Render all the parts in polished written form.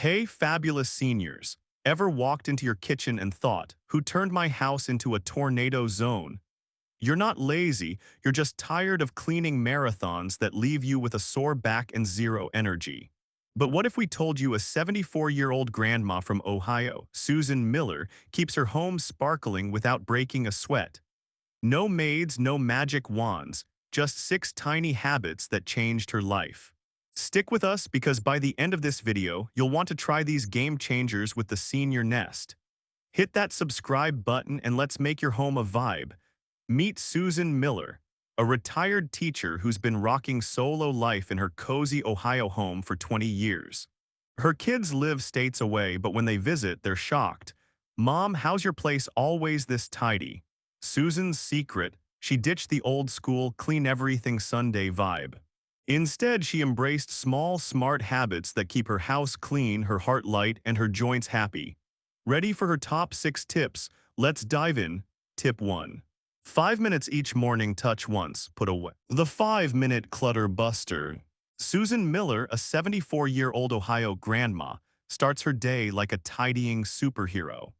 Hey, fabulous seniors. Ever walked into your kitchen and thought, who turned my house into a tornado zone? You're not lazy, you're just tired of cleaning marathons that leave you with a sore back and zero energy. But what if we told you a 74-year-old grandma from Ohio, Susan Miller, keeps her home sparkling without breaking a sweat? No maids, no magic wands, just 6 tiny habits that changed her life. Stick with us because by the end of this video, you'll want to try these game changers with the Senior Nest. Hit that subscribe button and let's make your home a vibe. Meet Susan Miller, a retired teacher who's been rocking solo life in her cozy Ohio home for 20 years. Her kids live states away, but when they visit, they're shocked. "Mom, how's your place always this tidy?" Susan's secret: she ditched the old school clean everything Sunday vibe. Instead, she embraced small, smart habits that keep her house clean, her heart light, and her joints happy. Ready for her top 6 tips? Let's dive in. Tip 1. 5 minutes each morning, touch once, put away. The 5-minute clutter buster. Susan Miller, a 74-year-old Ohio grandma, starts her day like a tidying superhero.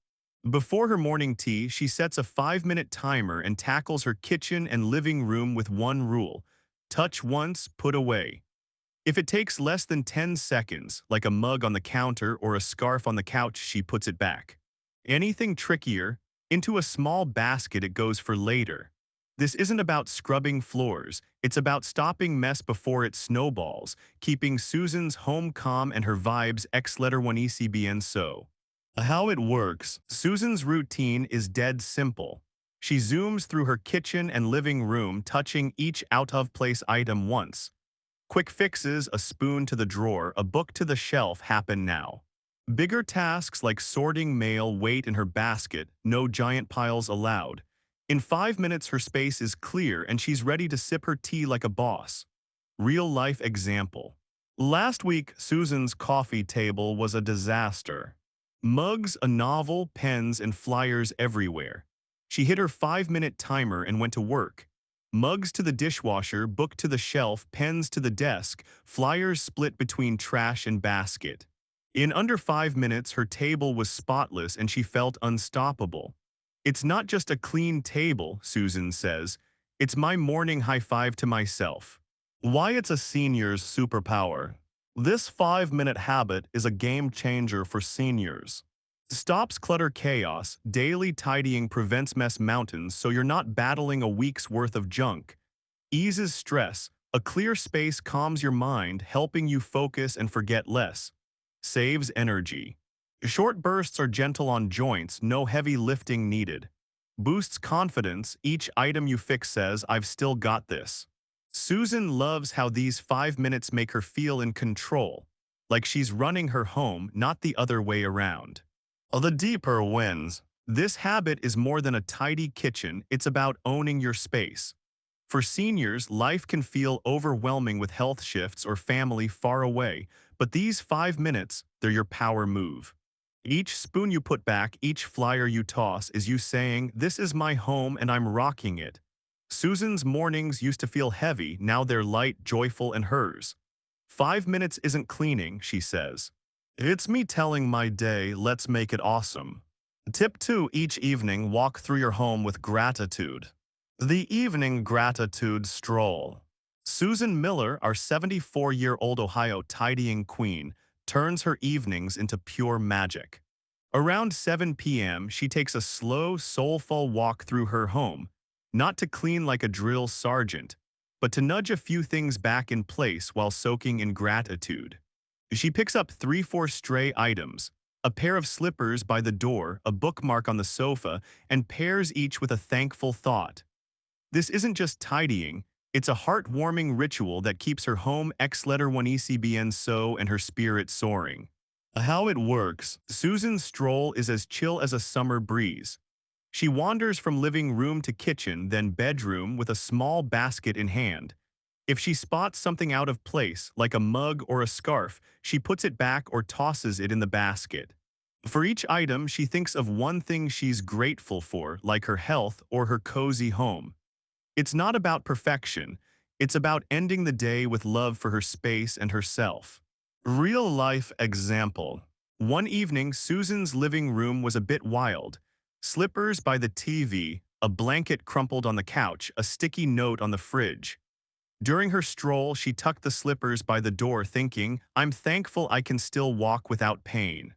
Before her morning tea, she sets a 5-minute timer and tackles her kitchen and living room with one rule: touch once, put away. If it takes less than 10 seconds, like a mug on the counter or a scarf on the couch, she puts it back. Anything trickier, into a small basket it goes for later. This isn't about scrubbing floors, it's about stopping mess before it snowballs, keeping Susan's home calm and her vibes X1ECBN so. How it works: Susan's routine is dead simple. She zooms through her kitchen and living room, touching each out-of-place item once. Quick fixes: a spoon to the drawer, a book to the shelf, happen now. Bigger tasks like sorting mail wait in her basket, no giant piles allowed. In 5 minutes her space is clear and she's ready to sip her tea like a boss. Real-life example. Last week, Susan's coffee table was a disaster. Mugs, a novel, pens, and flyers everywhere. She hit her 5-minute timer and went to work. Mugs to the dishwasher, book to the shelf, pens to the desk, flyers split between trash and basket. In under 5 minutes, her table was spotless and she felt unstoppable. "It's not just a clean table," Susan says. "It's my morning high five to myself." Why it's a senior's superpower. This 5-minute habit is a game changer for seniors. Stops clutter chaos. Daily tidying prevents mess mountains so you're not battling a week's worth of junk. Eases stress. A clear space calms your mind, helping you focus and forget less. Saves energy. Short bursts are gentle on joints, no heavy lifting needed. Boosts confidence. Each item you fix says, "I've still got this." Susan loves how these 5 minutes make her feel in control, like she's running her home, not the other way around. The deeper wins. This habit is more than a tidy kitchen, it's about owning your space. For seniors, life can feel overwhelming with health shifts or family far away, but these 5 minutes, they're your power move. Each spoon you put back, each flyer you toss is you saying, "This is my home and I'm rocking it." Susan's mornings used to feel heavy, now they're light, joyful, and hers. 5 minutes isn't cleaning, she says. It's me telling my day, let's make it awesome. Tip 2. Each evening, walk through your home with gratitude. The evening gratitude stroll. Susan Miller, our 74-year-old Ohio tidying queen, turns her evenings into pure magic. Around 7 p.m., she takes a slow, soulful walk through her home, not to clean like a drill sergeant, but to nudge a few things back in place while soaking in gratitude. She picks up 3-4 stray items, a pair of slippers by the door, a bookmark on the sofa, and pairs each with a thankful thought. This isn't just tidying, it's a heartwarming ritual that keeps her home X1ECBN so and her spirit soaring. How it works. Susan's stroll is as chill as a summer breeze. She wanders from living room to kitchen, then bedroom with a small basket in hand. If she spots something out of place, like a mug or a scarf, she puts it back or tosses it in the basket. For each item, she thinks of one thing she's grateful for, like her health or her cozy home. It's not about perfection, it's about ending the day with love for her space and herself. Real-life example. One evening, Susan's living room was a bit wild. Slippers by the TV, a blanket crumpled on the couch, a sticky note on the fridge. During her stroll, she tucked the slippers by the door thinking, I'm thankful I can still walk without pain.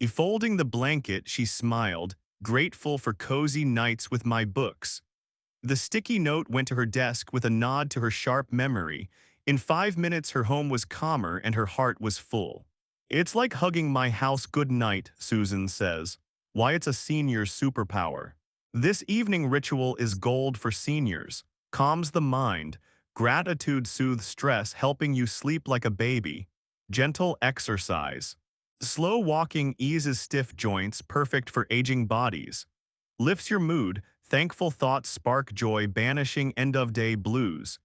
Folding the blanket, she smiled, grateful for cozy nights with my books. The sticky note went to her desk with a nod to her sharp memory. In 5 minutes, her home was calmer and her heart was full. It's like hugging my house good night, Susan says. Why it's a senior superpower. This evening ritual is gold for seniors. Calms the mind. Gratitude soothes stress, helping you sleep like a baby. Gentle exercise. Slow walking eases stiff joints, perfect for aging bodies. Lifts your mood. Thankful thoughts spark joy, banishing end-of-day blues.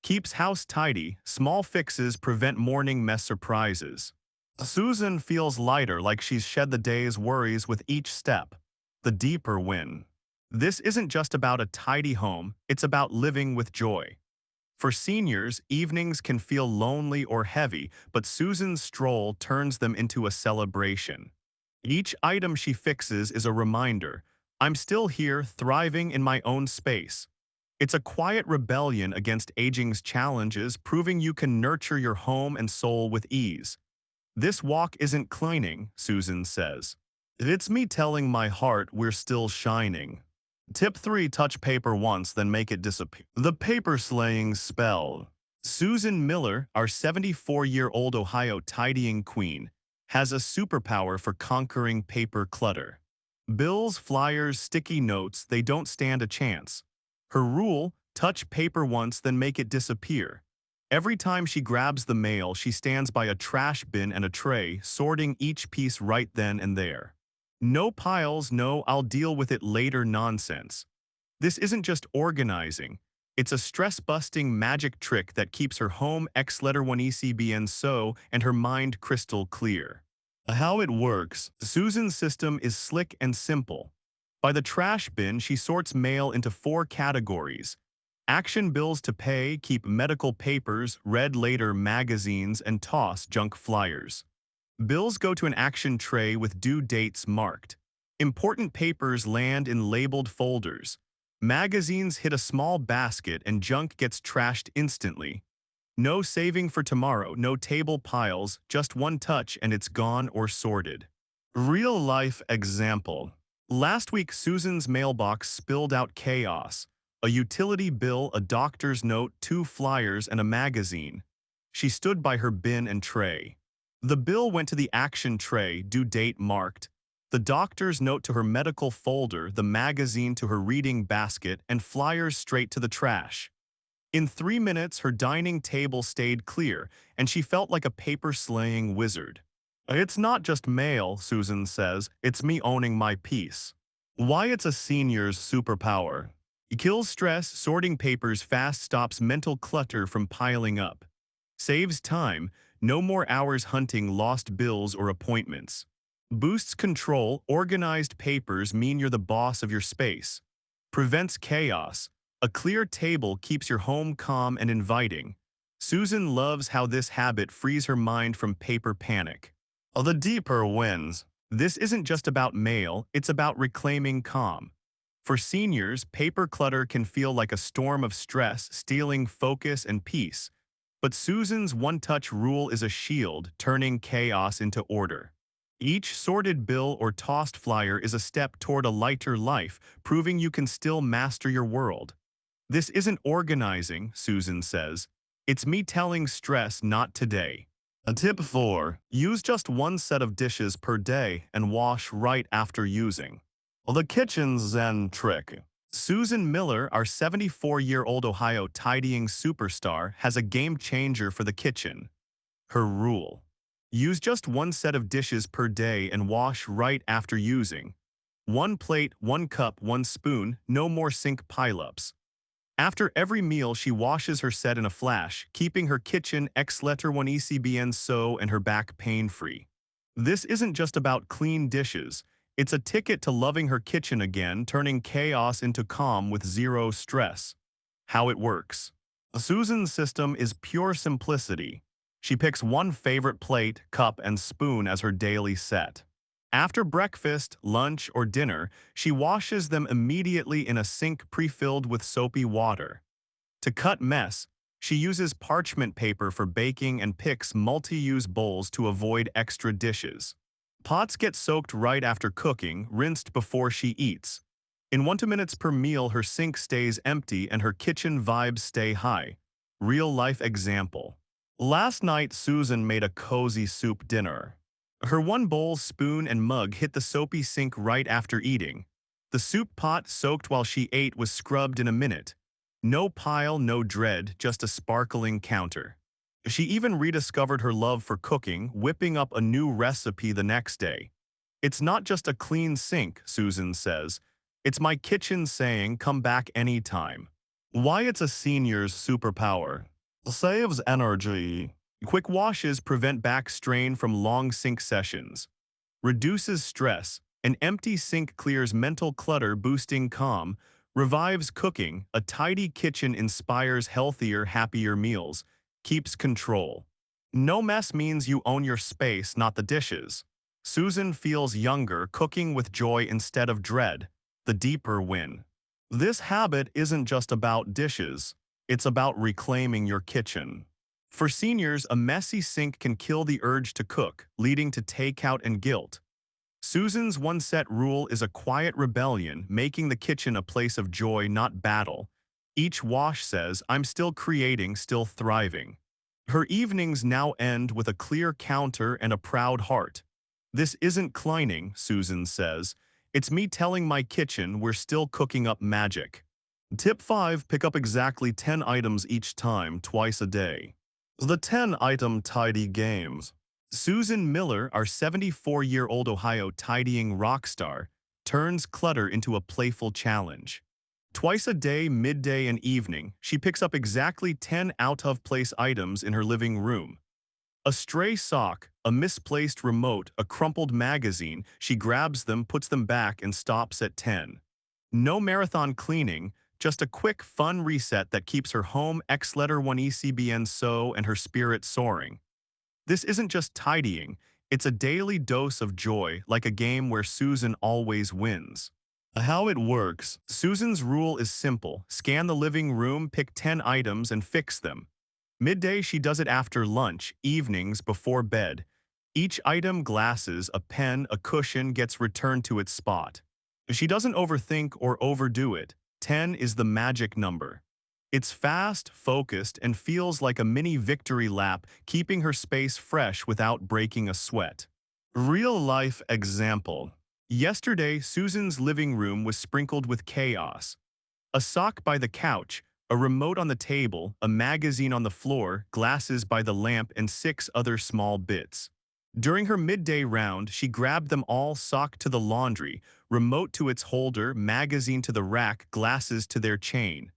Keeps house tidy. Small fixes prevent morning mess surprises. Susan feels lighter, like she's shed the day's worries with each step. The deeper win. This isn't just about a tidy home, it's about living with joy. For seniors, evenings can feel lonely or heavy, but Susan's stroll turns them into a celebration. Each item she fixes is a reminder, I'm still here, thriving in my own space. It's a quiet rebellion against aging's challenges, proving you can nurture your home and soul with ease. This walk isn't cleaning, Susan says. It's me telling my heart we're still shining. Tip 3. Touch paper once, then make it disappear. The paper slaying spell. Susan Miller, our 74-year-old Ohio tidying queen, has a superpower for conquering paper clutter. Bills, flyers, sticky notes, they don't stand a chance. Her rule, touch paper once, then make it disappear. Every time she grabs the mail, she stands by a trash bin and a tray, sorting each piece right then and there. No piles, no I'll deal with it later nonsense. This isn't just organizing. It's a stress-busting magic trick that keeps her home X1ECBN so and her mind crystal clear. How it works. Susan's system is slick and simple. By the trash bin, she sorts mail into 4 categories. Action bills to pay, keep medical papers, read later magazines, and toss junk flyers. Bills go to an action tray with due dates marked. Important papers land in labeled folders. Magazines hit a small basket and junk gets trashed instantly. No saving for tomorrow, no table piles, just one touch and it's gone or sorted. Real-life example. Last week, Susan's mailbox spilled out chaos. A utility bill, a doctor's note, 2 flyers, and a magazine. She stood by her bin and tray. The bill went to the action tray, due date marked. The doctor's note to her medical folder, the magazine to her reading basket, and flyers straight to the trash. In 3 minutes, her dining table stayed clear, and she felt like a paper-slaying wizard. It's not just mail, Susan says, it's me owning my peace. Why it's a senior's superpower. It kills stress, sorting papers fast stops mental clutter from piling up. Saves time, no more hours hunting lost bills or appointments. Boosts control, organized papers mean you're the boss of your space. Prevents chaos, a clear table keeps your home calm and inviting. Susan loves how this habit frees her mind from paper panic. The deeper wins. This isn't just about mail, it's about reclaiming calm. For seniors, paper clutter can feel like a storm of stress, stealing focus and peace. But Susan's one-touch rule is a shield, turning chaos into order. Each sorted bill or tossed flyer is a step toward a lighter life, proving you can still master your world. This isn't organizing, Susan says. It's me telling stress not today. Tip 4. Use just one set of dishes per day and wash right after using. The kitchen's Zen trick. Susan Miller, our 74-year-old Ohio tidying superstar, has a game changer for the kitchen. Her rule. Use just one set of dishes per day and wash right after using. 1 plate, 1 cup, 1 spoon, no more sink pileups. After every meal, she washes her set in a flash, keeping her kitchen X1ECBN so and her back pain-free. This isn't just about clean dishes. It's a ticket to loving her kitchen again, turning chaos into calm with zero stress. How it works. Susan's system is pure simplicity. She picks one favorite plate, cup, and spoon as her daily set. After breakfast, lunch, or dinner, she washes them immediately in a sink pre-filled with soapy water. To cut mess, she uses parchment paper for baking and picks multi-use bowls to avoid extra dishes. Pots get soaked right after cooking, rinsed before she eats. In 1 to 2 minutes per meal, her sink stays empty and her kitchen vibes stay high. Real-life example. Last night, Susan made a cozy soup dinner. Her one bowl, spoon, and mug hit the soapy sink right after eating. The soup pot soaked while she ate was scrubbed in a minute. No pile, no dread, just a sparkling counter. She even rediscovered her love for cooking, whipping up a new recipe the next day. It's not just a clean sink, Susan says. It's my kitchen saying, come back anytime. Why it's a senior's superpower. Saves energy. Quick washes prevent back strain from long sink sessions. Reduces stress. An empty sink clears mental clutter, boosting calm. Revives cooking. A tidy kitchen inspires healthier, happier meals. Keeps control. No mess means you own your space, not the dishes. Susan feels younger, cooking with joy instead of dread. The deeper win. This habit isn't just about dishes. It's about reclaiming your kitchen. For seniors, a messy sink can kill the urge to cook, leading to takeout and guilt. Susan's one-set rule is a quiet rebellion, making the kitchen a place of joy, not battle. Each wash says, I'm still creating, still thriving. Her evenings now end with a clear counter and a proud heart. This isn't cleaning, Susan says. It's me telling my kitchen we're still cooking up magic. Tip 5. Pick up exactly 10 items each time, twice a day. The 10-item tidy games. Susan Miller, our 74-year-old Ohio tidying rock star, turns clutter into a playful challenge. Twice a day, midday and evening, she picks up exactly 10 out-of-place items in her living room. A stray sock, a misplaced remote, a crumpled magazine, she grabs them, puts them back, and stops at 10. No marathon cleaning, just a quick, fun reset that keeps her home X-letter 1 ECBN so and her spirit soaring. This isn't just tidying, it's a daily dose of joy, like a game where Susan always wins. How it works. Susan's rule is simple. Scan the living room, pick 10 items, and fix them. Midday, she does it after lunch, evenings, before bed. Each item, glasses, a pen, a cushion, gets returned to its spot. She doesn't overthink or overdo it. 10 is the magic number. It's fast, focused, and feels like a mini victory lap, keeping her space fresh without breaking a sweat. Real-life example. Yesterday, Susan's living room was sprinkled with chaos. A sock by the couch, a remote on the table, a magazine on the floor, glasses by the lamp, and 6 other small bits. During her midday round, she grabbed them all, sock to the laundry, remote to its holder, magazine to the rack, glasses to their chain.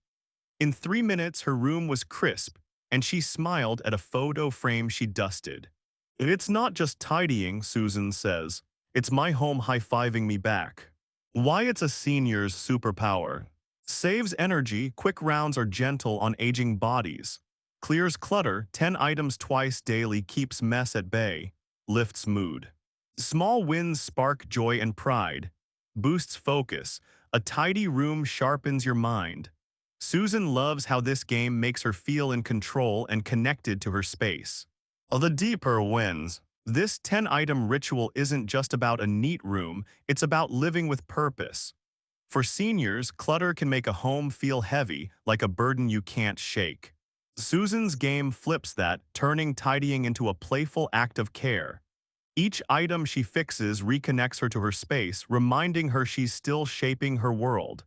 In 3 minutes, her room was crisp, and she smiled at a photo frame she dusted. It's not just tidying, Susan says. It's my home high-fiving me back. Why it's a senior's superpower. Saves energy, quick rounds are gentle on aging bodies. Clears clutter, 10 items twice daily, keeps mess at bay. Lifts mood. Small wins spark joy and pride. Boosts focus. A tidy room sharpens your mind. Susan loves how this game makes her feel in control and connected to her space. The deeper wins. This 10-item ritual isn't just about a neat room, it's about living with purpose. For seniors, clutter can make a home feel heavy, like a burden you can't shake. Susan's game flips that, turning tidying into a playful act of care. Each item she fixes reconnects her to her space, reminding her she's still shaping her world.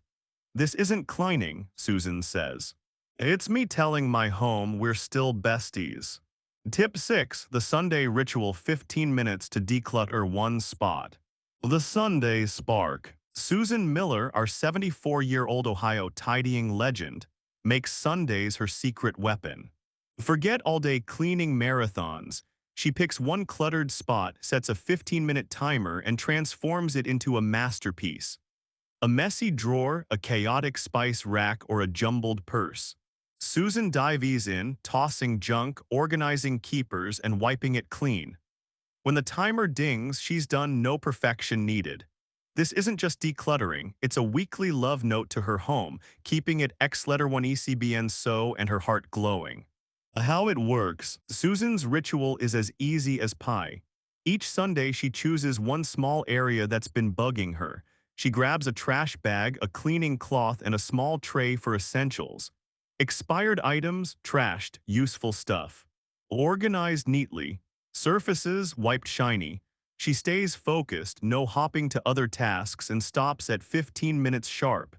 This isn't cleaning, Susan says. It's me telling my home we're still besties. Tip 6. The Sunday Ritual. 15 minutes to declutter one spot. The Sunday Spark. Susan Miller, our 74-year-old Ohio tidying legend, makes Sundays her secret weapon. Forget all-day cleaning marathons. She picks one cluttered spot, sets a 15-minute timer, and transforms it into a masterpiece. A messy drawer, a chaotic spice rack, or a jumbled purse. Susan dives in, tossing junk, organizing keepers, and wiping it clean. When the timer dings, she's done, no perfection needed. This isn't just decluttering, it's a weekly love note to her home, keeping it X1 ECBN so and her heart glowing. How it works: Susan's ritual is as easy as pie. Each Sunday she chooses one small area that's been bugging her. She grabs a trash bag, a cleaning cloth, and a small tray for essentials. Expired items, trashed, useful stuff. Organized neatly. Surfaces wiped shiny. She stays focused, no hopping to other tasks, and stops at 15 minutes sharp.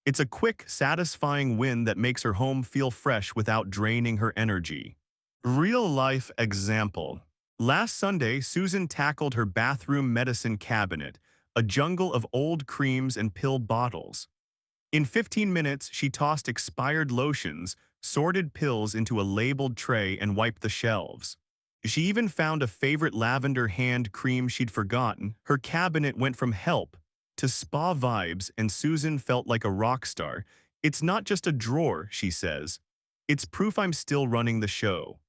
It's a quick, satisfying win that makes her home feel fresh without draining her energy. Real-life example. Last Sunday, Susan tackled her bathroom medicine cabinet, a jungle of old creams and pill bottles. In 15 minutes, she tossed expired lotions, sorted pills into a labeled tray, and wiped the shelves. She even found a favorite lavender hand cream she'd forgotten. Her cabinet went from help to spa vibes, and Susan felt like a rock star. It's not just a drawer, she says. It's proof I'm still running the show.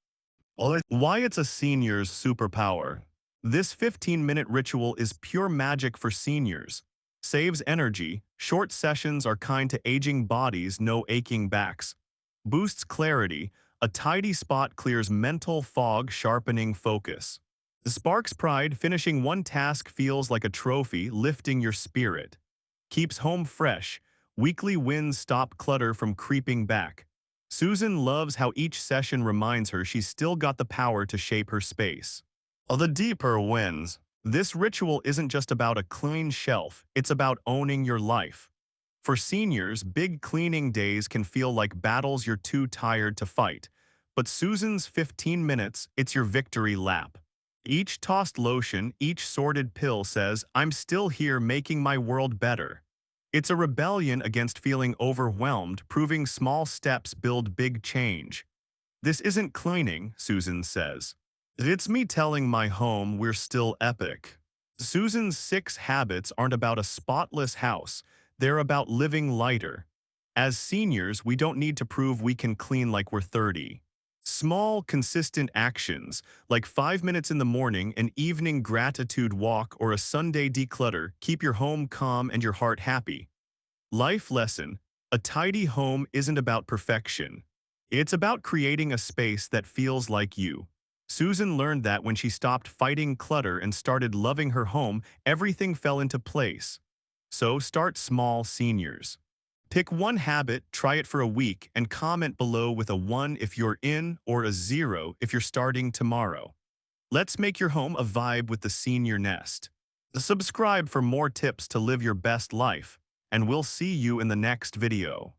Why it's a senior's superpower. This 15-minute ritual is pure magic for seniors. Saves energy, short sessions are kind to aging bodies, no aching backs. Boosts clarity, a tidy spot clears mental fog, sharpening focus. Sparks pride, finishing one task feels like a trophy, lifting your spirit. Keeps home fresh, weekly wins stop clutter from creeping back. Susan loves how each session reminds her she's still got the power to shape her space. The deeper wins. This ritual isn't just about a clean shelf, it's about owning your life. For seniors, big cleaning days can feel like battles you're too tired to fight. But Susan's 15 minutes, it's your victory lap. Each tossed lotion, each sorted pill says, I'm still here making my world better. It's a rebellion against feeling overwhelmed, proving small steps build big change. This isn't cleaning, Susan says. It's me telling my home we're still epic. Susan's 6 habits aren't about a spotless house, they're about living lighter. As seniors, we don't need to prove we can clean like we're 30. Small, consistent actions, like 5 minutes in the morning, an evening gratitude walk, or a Sunday declutter, keep your home calm and your heart happy. Life lesson: a tidy home isn't about perfection. It's about creating a space that feels like you. Susan learned that when she stopped fighting clutter and started loving her home, everything fell into place. So start small, seniors. Pick one habit, try it for a week, and comment below with a 1 if you're in or a 0 if you're starting tomorrow. Let's make your home a vibe with the Senior Nest. Subscribe for more tips to live your best life, and we'll see you in the next video.